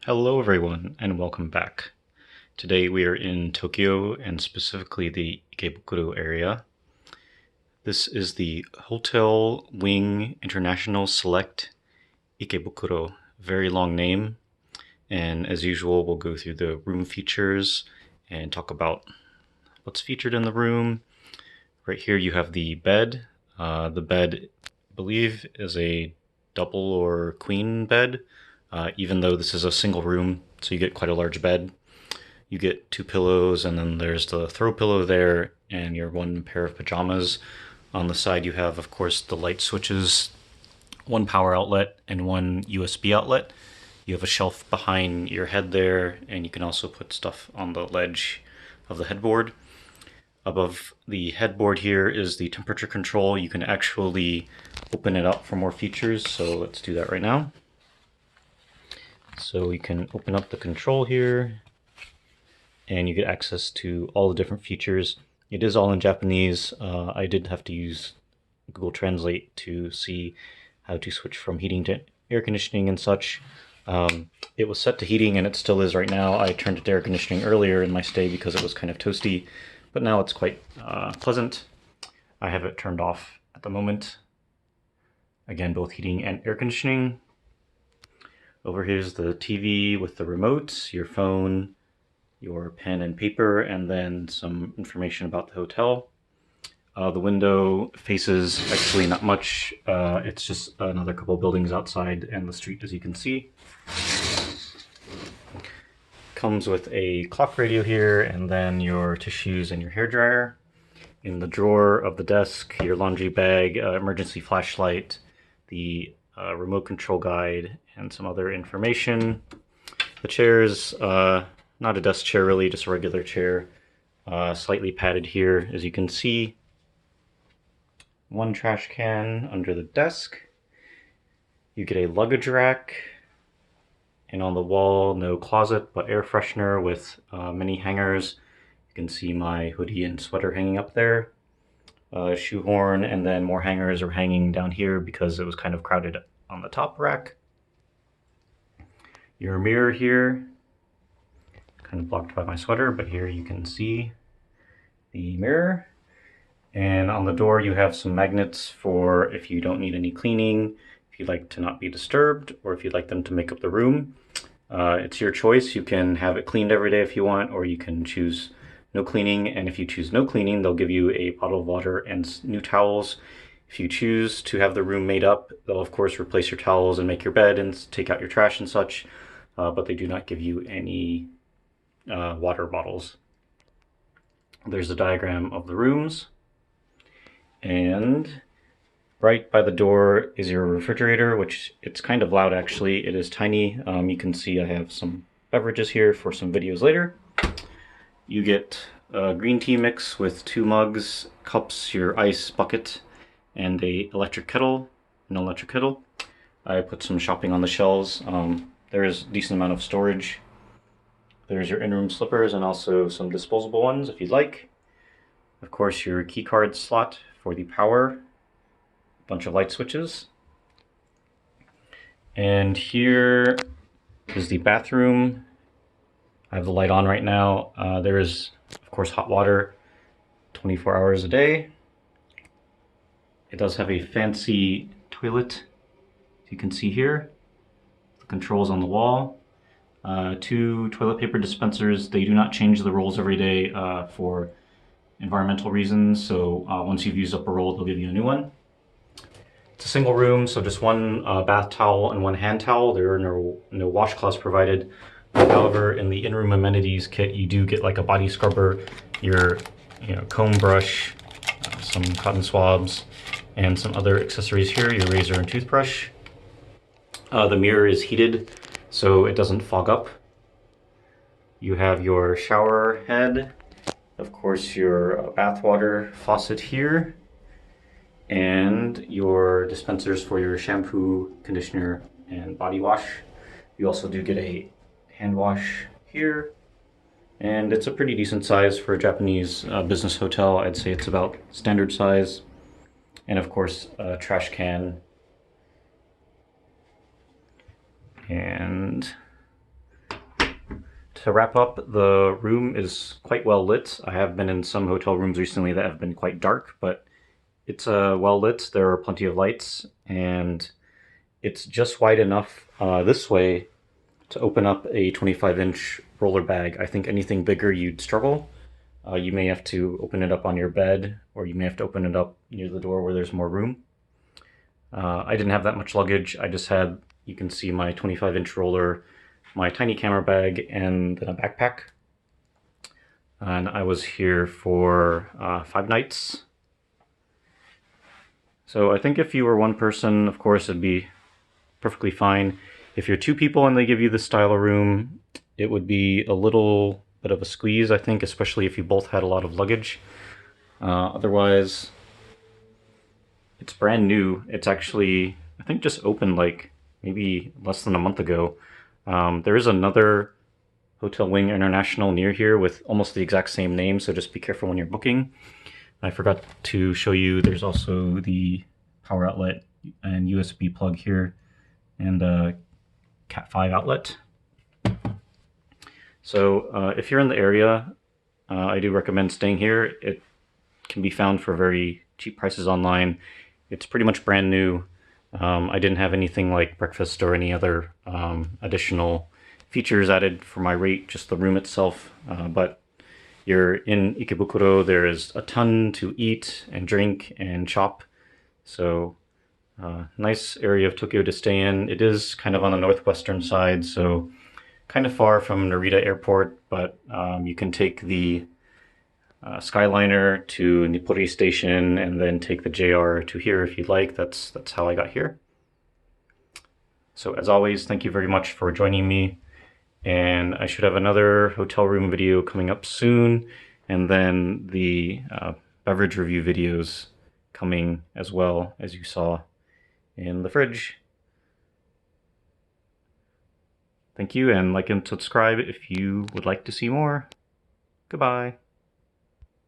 Hello everyone and welcome back. Today we are in Tokyo and specifically the Ikebukuro area. This is the Hotel Wing International Select Ikebukuro. Very long name, and as usual we'll go through the room features and talk about what's featured in the room. Right here you have the bed. The bed, I believe, is a double or queen bed, even though this is a single room, so you get quite a large bed. You get two pillows, and then there's the throw pillow there, and your one pair of pajamas. On the side, you have, of course, the light switches, one power outlet, and one USB outlet. You have a shelf behind your head there, and you can also put stuff on the ledge of the headboard. Above the headboard here is the temperature control. You can actually open it up for more features, so let's do that right now. So we can open up the control here, and you get access to all the different features. It is all in Japanese. I did have to use Google Translate to see how to switch from heating to air conditioning and such. It was set to heating, and it still is right now. I turned it to air conditioning earlier in my stay because it was kind of toasty, but now it's quite pleasant. I have it turned off at the moment. Again, both heating and air conditioning. Over here's the TV with the remote, your phone, your pen and paper, and then some information about the hotel. The window faces actually not much. It's just another couple buildings outside and the street, as you can see. Comes with a clock radio here, and then your tissues and your hairdryer. In the drawer of the desk, your laundry bag, emergency flashlight, the remote control guide, and some other information. The chairs, not a desk chair really, just a regular chair, slightly padded here, as you can see. One trash can under the desk. You get a luggage rack, and on the wall, no closet, but air freshener with many hangers. You can see my hoodie and sweater hanging up there. Shoehorn, and then more hangers are hanging down here because it was kind of crowded on the top rack. Your mirror here, kind of blocked by my sweater, but here you can see the mirror. And on the door you have some magnets for if you don't need any cleaning, if you'd like to not be disturbed, or if you'd like them to make up the room. It's your choice. You can have it cleaned every day if you want, or you can choose no cleaning, and if you choose no cleaning, they'll give you a bottle of water and new towels. If you choose to have the room made up, they'll of course replace your towels and make your bed and take out your trash and such, but they do not give you any water bottles. There's a diagram of the rooms, and right by the door is your refrigerator, which it's kind of loud actually. It is tiny. You can see I have some beverages here for some videos later. You get a green tea mix with 2 mugs, cups, your ice bucket, and an electric kettle. I put some shopping on the shelves. There is a decent amount of storage. There's your in-room slippers and also some disposable ones if you'd like. Of course, your key card slot for the power, a bunch of light switches. And here is the bathroom. I have the light on right now. There is, of course, hot water 24 hours a day. It does have a fancy toilet, as you can see here. The controls on the wall. 2 toilet paper dispensers. They do not change the rolls every day for environmental reasons, so once you've used up a roll, they'll give you a new one. It's a single room, so just one bath towel and one hand towel. There are no washcloths provided. However, in the in-room amenities kit, you do get like a body scrubber, your comb brush, some cotton swabs, and some other accessories here, your razor and toothbrush. The mirror is heated, so it doesn't fog up. You have your shower head, of course your bathwater faucet here, and your dispensers for your shampoo, conditioner, and body wash. You also do get a hand wash here, and it's a pretty decent size for a Japanese business hotel. I'd say it's about standard size. And of course a trash can, and to wrap up, the room is quite well lit. I have been in some hotel rooms recently that have been quite dark, but it's well lit. There are plenty of lights, and it's just wide enough this way to open up a 25-inch roller bag. I think anything bigger you'd struggle. You may have to open it up on your bed, or you may have to open it up near the door where there's more room. I didn't have that much luggage. I just had, you can see my 25-inch roller, my tiny camera bag, and then a backpack. And I was here for 5 nights. So I think if you were one person, of course, it'd be perfectly fine. If you're 2 people and they give you this style of room, it would be a little bit of a squeeze, I think, especially if you both had a lot of luggage. Otherwise, it's brand new. It's actually, I think, just opened like maybe less than a month ago. There is another Hotel Wing International near here with almost the exact same name, so just be careful when you're booking. I forgot to show you, there's also the power outlet and USB plug here, and a Cat 5 outlet. So if you're in the area, I do recommend staying here. It can be found for very cheap prices online. It's pretty much brand new. I didn't have anything like breakfast or any other additional features added for my rate, just the room itself. But you're in Ikebukuro, there is a ton to eat and drink and shop. So nice area of Tokyo to stay in. It is kind of on the northwestern side, so kind of far from Narita Airport, but you can take the Skyliner to Nippori Station and then take the JR to here if you'd like. That's how I got here. So as always, thank you very much for joining me. And I should have another hotel room video coming up soon, and then the beverage review videos coming as well, as you saw in the fridge. Thank you, and like and subscribe if you would like to see more. Goodbye.